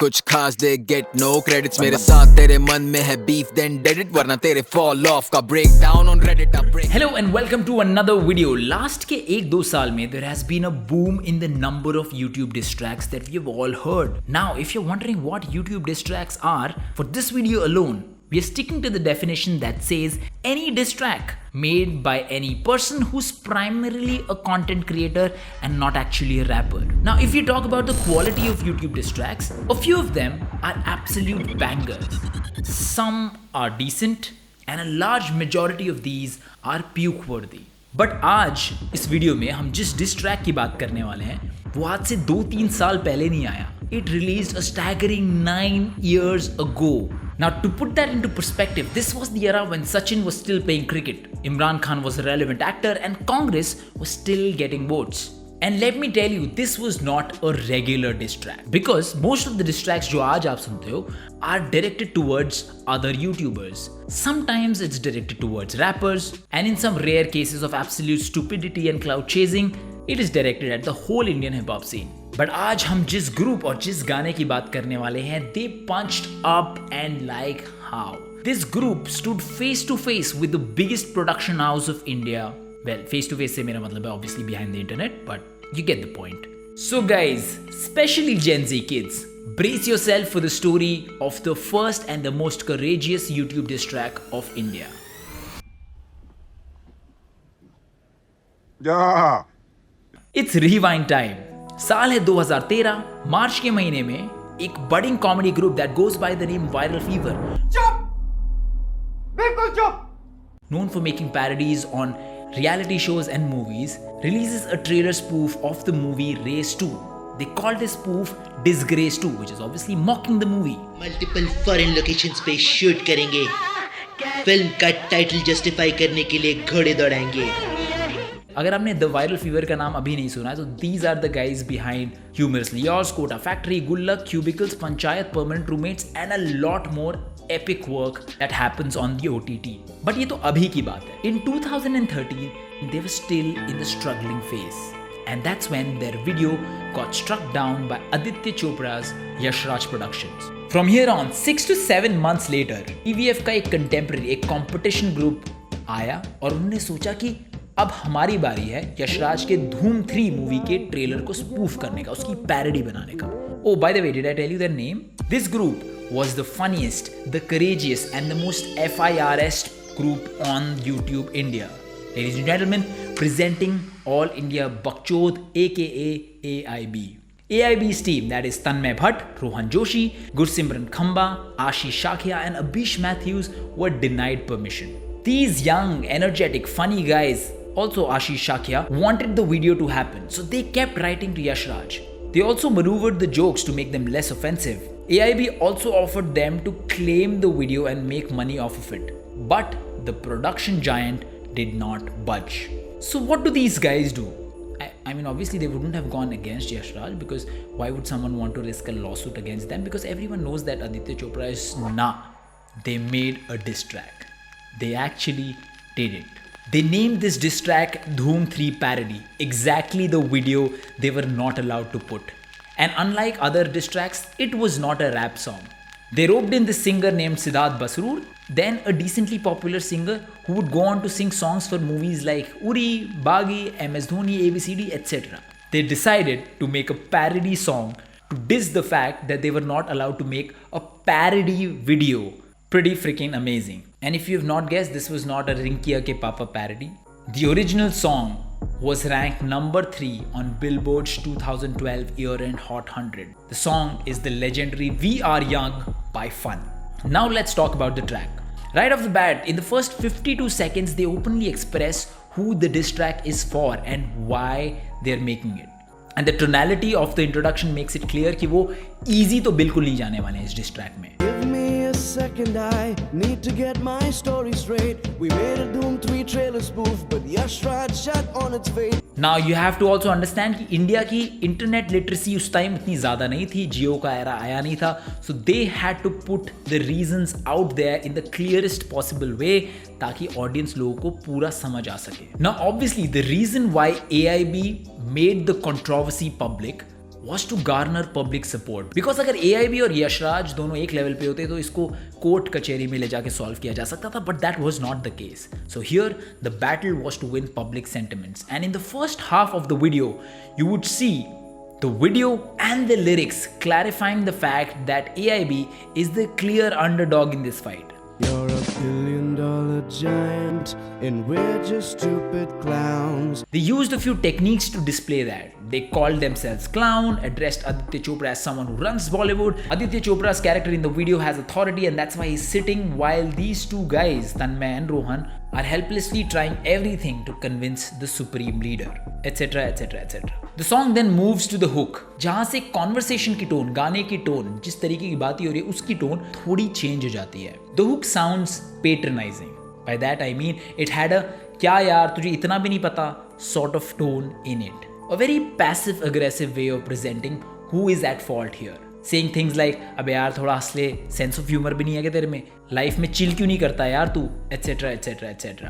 कुछ खास they get no credits मेरे साथ तेरे मन में है beef then dead it वरना तेरे fall off का breakdown on Reddit a break. Hello and welcome to another video. Last के 1-2 साल में there has been a boom in the number of YouTube diss tracks that we have all heard. Now if you're wondering what YouTube diss tracks are, for this video alone we are sticking to the definition that says any diss track made by any person who's primarily a content creator and not actually a rapper. Now if you talk about the quality of YouTube diss tracks, a few of them are absolute bangers. Some are decent and a large majority of these are puke worthy. But आज इस video में हम जिस diss track की बात करने वाले हैं वो आज से 2-3 साल पहले नहीं आया. It released a staggering 9 years ago. Now to put that into perspective, this was the era when Sachin was still playing cricket, Imran Khan was a relevant actor and Congress was still getting votes. And let me tell you, this was not a regular diss track because most of the diss tracks जो आज आप सुनते हो are directed towards other YouTubers. Sometimes it's directed towards rappers and in some rare cases of absolute stupidity and clout chasing, it is directed at the whole Indian hip hop scene. But आज हम जिस group और जिस गाने की बात करने वाले हैं, they punched up and like how. This group stood face to face with the biggest production house of India. Well, face to face से मेरा मतलब है obviously behind the internet, but you get the point. So guys, especially Gen Z kids, brace yourself for the story of the first and the most courageous YouTube diss track of India. Yeah. It's rewind time. साल है 2013, मार्च के महीने में एक budding comedy group that goes by the name Viral Fever. चुप! बिल्कुल चुप! Known for making parodies on reality shows and movies, releases a trailer spoof of the movie Race 2. They called this spoof Disgrace 2, which is obviously mocking the movie. Multiple foreign locations पे shoot करेंगे, film का title justify करने के लिए घोड़े दौड़ाएंगे. अगर आपने the viral fever का नाम अभी नहीं सुना है तो these are the guys behind Humorously Yours, Kota Factory, Good Luck, Cubicles, Panchayat, Permanent Roommates and a lot more epic work that happens on the OTT. But ये तो अभी की बात है. In 2013, they were still in the struggling phase. And that's when their video got struck down by Aditya Chopra's Yash Raj Productions. From here on, 6 to 7 months later, EVF का एक contemporary, एक competition group आया और उन्होंने सोचा कि अब हमारी बारी है यशराज के धूम 3 मूवी के ट्रेलर को स्पूफ करने का, उसकी पैरोडी बनाने का. Oh, by the way, did I tell you their name? This group was the funniest, the courageous and the most FIRest group on YouTube India. Ladies and gentlemen, presenting All India Bakchod aka AIB. AIB's team, that is Tanmay Bhatt, Rohan Joshi, Gursimran Khamba, Ashish Shakhya and Abhish Matthews were denied permission. These young, energetic, funny guys, also Ashish Shakhya, wanted the video to happen, so they kept writing to Yash Raj. They also maneuvered the jokes to make them less offensive. AIB also offered them to claim the video and make money off of it. But the production giant did not budge. So what do these guys do? I mean, obviously they wouldn't have gone against Yash Raj because why would someone want to risk a lawsuit against them? Because everyone knows that Aditya Chopra is nah. They made a diss track. They actually did it. They named this diss track Dhoom 3 Parody, exactly the video they were not allowed to put. And unlike other diss tracks, it was not a rap song. They roped in this singer named Siddharth Basrur, then a decently popular singer who would go on to sing songs for movies like Uri, Baghi, MS Dhoni, ABCD, etc. They decided to make a parody song to diss the fact that they were not allowed to make a parody video. Pretty freaking amazing. And if you have not guessed, this was not a Rinkiya Ke Papa parody. The original song was ranked number 3 on Billboard's 2012 year-end Hot 100. The song is the legendary We Are Young by Fun. Now let's talk about the track. Right off the bat, in the first 52 seconds, they openly express who the diss track is for and why they're making it. And the tonality of the introduction makes it clear कि वो easy तो बिल्कुल नहीं जाने वाले हैं इस diss track में. Give me a second, I need to get my story straight. We made a Doom 3 trailer spoof, but Yash Raj shut on its fate. Now you have to also understand कि India की internet literacy उस time इतनी ज़्यादा नहीं थी, जियो का era आया नहीं था, so they had to put the reasons out there in the clearest possible way ताकि ऑडियंस लोगों को पूरा समझ आ सके. Now obviously the reason why AIB made the controversy public was to garner public support. Because अगर AIB और यशराज दोनों एक लेवल पे होते तो इसको कोर्ट कचहरी में ले जाके सॉल्व किया जा सकता था, but that was not the case. So here the battle was to win public sentiments, and in the first half of the video you would see the video and the lyrics clarifying the fact that AIB is the clear underdog in this fight. You're a billion-dollar giant, and we're just stupid clowns. They used a few techniques to display that. They called themselves clown, addressed Aditya Chopra as someone who runs Bollywood. Aditya Chopra's character in the video has authority, and that's why he's sitting while these two guys, Tanmay and Rohan, are helplessly trying everything to convince the supreme leader, etc, etc, etc. The song then moves to the hook, जहाँ से conversation की tone, गाने की tone, जिस तरीके की बात ही हो रही है उसकी tone थोड़ी change हो जाती है. The hook sounds patronizing. By that I mean it had a क्या यार तुझे इतना भी नहीं पता sort of tone in it. A very passive aggressive way of presenting who is at fault here. Saying things like अबे यार थोड़ा हंस ले, सेंस ऑफ ह्यूमर भी नहीं है क्या तेरे में, लाइफ में चिल क्यों नहीं करता यार तू, etcetera etcetera etcetera.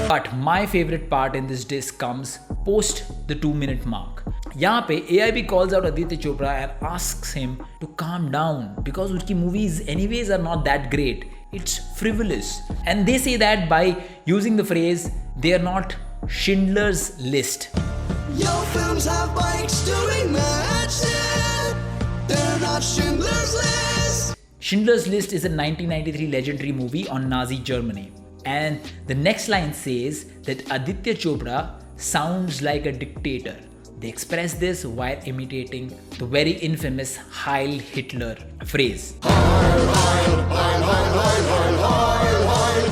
But my favorite part in this disc comes post the 2-minute mark. यहाँ पे AIB calls out Aditya Chopra and asks him to calm down because उनकी movies anyways are not that great. It's frivolous. And they say that by using the phrase, they are not Schindler's List. Your films have bikes doing matches. They're not Schindler's List. Schindler's List is a 1993 legendary movie on Nazi Germany. And the next line says that Aditya Chopra sounds like a dictator. They express this while imitating the very infamous Heil Hitler phrase.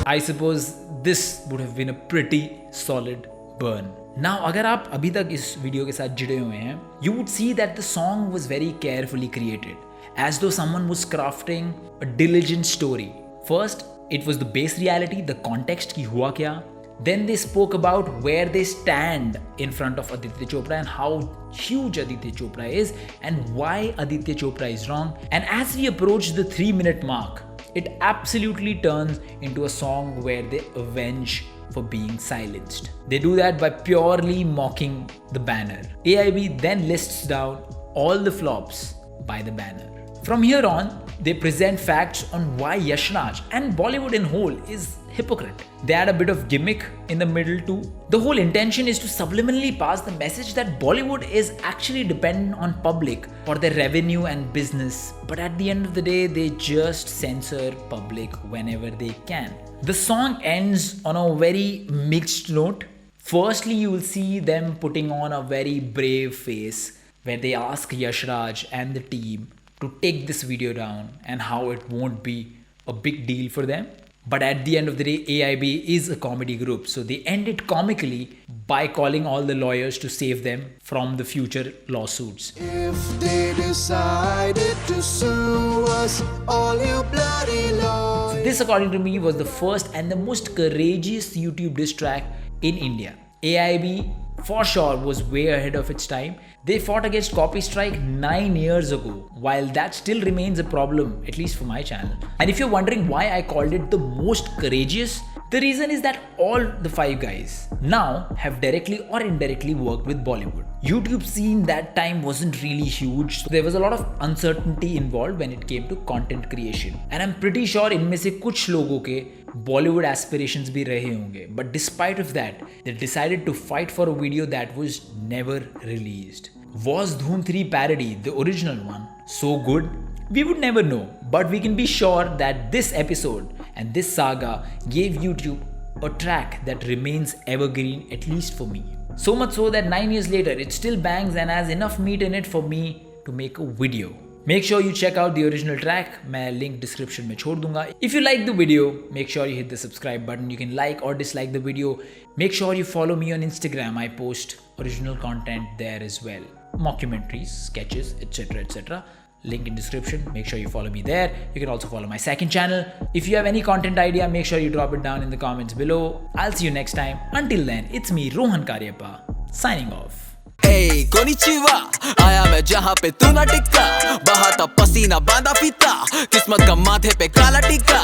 I suppose this would have been a pretty solid burn. Now, अगर आप अभी तक इस video के साथ जुड़े हुए हैं, you would see that the song was very carefully created, as though someone was crafting a diligent story. First, it was the base reality, the context ki hua kya. Then they spoke about where they stand in front of Aditya Chopra and how huge Aditya Chopra is and why Aditya Chopra is wrong. And as we approach the 3-minute mark, it absolutely turns into a song where they avenge for being silenced. They do that by purely mocking the banner. AIB then lists down all the flops by the banner. From here on, they present facts on why Yashraj and Bollywood in whole is hypocrite. They add a bit of gimmick in the middle too. The whole intention is to subliminally pass the message that Bollywood is actually dependent on public for their revenue and business. But at the end of the day, they just censor public whenever they can. The song ends on a very mixed note. Firstly, you will see them putting on a very brave face where they ask Yashraj and the team to take this video down and how it won't be a big deal for them. But at the end of the day, AIB is a comedy group, so they end it comically by calling all the lawyers to save them from the future lawsuits. If they decided to sue us, all you bloody lawyers. So this, according to me, was the first and the most courageous YouTube diss track in India. AIB for sure was way ahead of its time. They fought against copy strike 9 years ago, while that still remains a problem, at least for my channel. And if you're wondering why I called it the most courageous, the reason is that all the 5 guys now have directly or indirectly worked with Bollywood. YouTube scene that time wasn't really huge, so there was a lot of uncertainty involved when it came to content creation. And I'm pretty sure इनमें से कुछ लोगों के Bollywood aspirations भी रहे होंगे. But despite of that, they decided to fight for a video that was never released. Was Dhoom 3 parody, the original one, so good? We would never know, but we can be sure that this episode and this saga gave YouTube a track that remains evergreen, at least for me. So much so that 9 years later, it still bangs and has enough meat in it for me to make a video. Make sure you check out the original track. मैं link description में छोड़ दूंगा. If you like the video, make sure you hit the subscribe button. You can like or dislike the video. Make sure you follow me on Instagram. I post original content there as well. Mockumentaries, sketches, etc, etc. Link in description. Make sure you follow me there. You can also follow my second channel. If you have any content idea, make sure you drop it down in the comments below. I'll see you next time. Until then, it's me, Rohan Karyappa, signing off. Hey, konnichiwa, आया मैं जहाँ पे तू ना टिका, बहाता पसीना बांधा फीता, किस्मत का माथे पे काला टिका.